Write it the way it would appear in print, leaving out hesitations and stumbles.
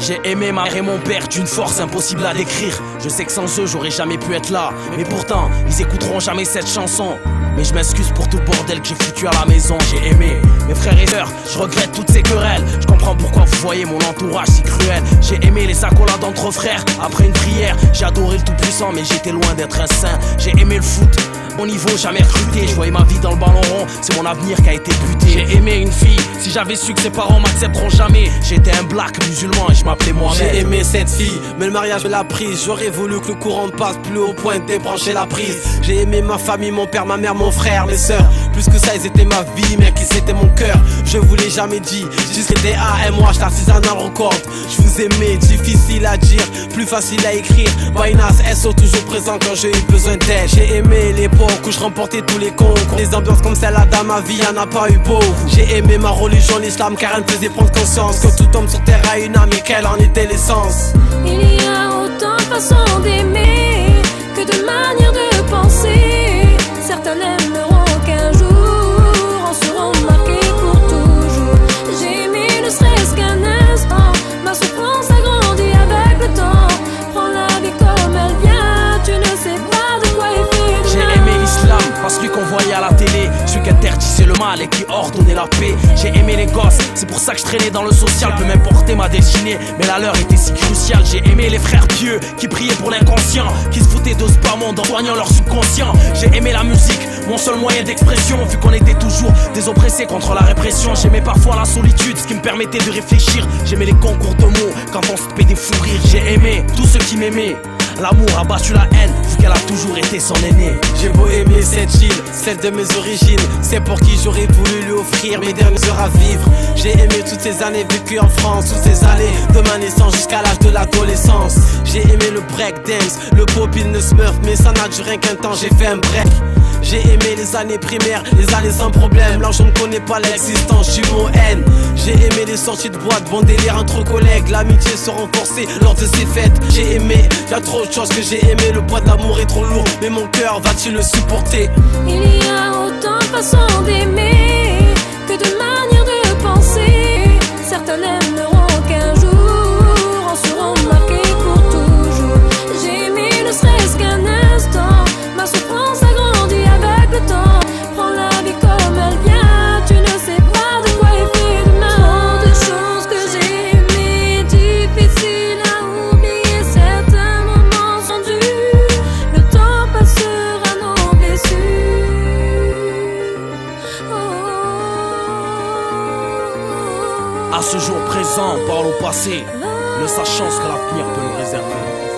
J'ai aimé ma mère et mon père d'une force impossible à décrire. Je sais que sans eux j'aurais jamais pu être là, mais pourtant ils écouteront jamais cette chanson. Mais je m'excuse pour tout le bordel que j'ai foutu à la maison. J'ai aimé mes frères et sœurs, je regrette toutes ces querelles. Je comprends pourquoi vous voyez mon entourage si cruel. J'ai aimé les accolades entre frères, après une prière. J'ai adoré le tout-puissant mais j'étais loin d'être un saint. J'ai aimé le foot, mon niveau jamais recruté. Je voyais ma vie dans le ballon rond, c'est mon avenir qui a été buté. J'ai aimé une fille, si j'avais su que ses parents m'accepteront jamais. J'étais un black musulman et je m'appelais moi-même. J'ai aimé cette fille, mais le mariage me l'a prise. J'aurais voulu que le courant passe plus au point de débrancher la prise. J'ai aimé ma famille, mon père, ma mère, mon frère, mes sœurs. Plus que ça, ils étaient ma vie, mec, ils étaient mon cœur. Je vous l'ai jamais dit, juste des AMH, l'artisanal record. Je vous aimais, difficile à dire, plus facile à écrire. Vainas, SO, toujours présent quand j'ai eu besoin d'aide. J'ai aimé l'époque où je remportais tous les concours. Des ambiances comme celle-là dans ma vie, y'en a pas eu beau. J'ai aimé ma religion, l'islam, car elle me faisait prendre conscience que tout homme sur terre a une âme et qu'elle en était l'essence. Il y a autant de façons d'aimer que de manières de penser. Certains n'aimeront qu'un jour, en seront marqués pour toujours. J'ai aimé ne serait-ce qu'un instant, ma souffrance a grandi avec le temps. Prends la vie comme elle vient, tu ne sais pas de quoi il fait. J'ai aimé l'islam, pas celui qu'on voyait à la télé, celui qui interdisait le mal et qui ordonnait la paix. J'ai aimé les gosses, c'est pour ça que je traînais dans le social. Peu m'importe ma destinée, mais la leur était si cruciale. J'ai aimé les frères pieux qui priaient pour l'inconscient, qui se foutaient de ce bas monde en soignant leur subconscient. J'ai aimé la musique, mon seul moyen d'expression, vu qu'on était toujours des oppressés contre la répression. J'aimais parfois la solitude, ce qui me permettait de réfléchir. J'aimais les concours de mots, quand on se fait des fous rires. J'ai aimé tous ceux qui m'aimaient, l'amour a battu la haine, vu qu'elle a toujours été son aînée. J'ai beau aimer cette île, celle de mes origines, c'est pour qui j'aurais voulu lui offrir mes dernières heures à vivre. J'ai aimé toutes ces années vécues en France, toutes ces années de ma naissance jusqu'à l'âge de l'adolescence. J'ai aimé le breakdance, le pop-in, le smurf, mais ça n'a duré qu'un temps, j'ai fait un break. J'ai aimé les années primaires, les années sans problème. Là je ne connais pas l'existence du mot haine. J'ai aimé les sorties de boîte, bon délire entre collègues. L'amitié se renforçait lors de ces fêtes. J'ai aimé, y'a trop de choses que j'ai aimé. Le poids de l'amour est trop lourd, mais mon cœur va-t-il le supporter? Il y a autant de façons d'aimer que de manières de penser. Certains n'aimeront qu'un jour, en seront marqués pour toujours. J'ai aimé ne serait-ce qu'un instant, ma souffrance a grandi avec le temps. Prends la vie comme elle vient, tu ne sais pas de quoi il fait demain. Trop de choses que j'ai aimées, difficiles à oublier. Certains moments sont durs, le temps passera nos blessures. À ce jour présent, parle au passé, ne sachant ce que l'avenir peut nous réserver.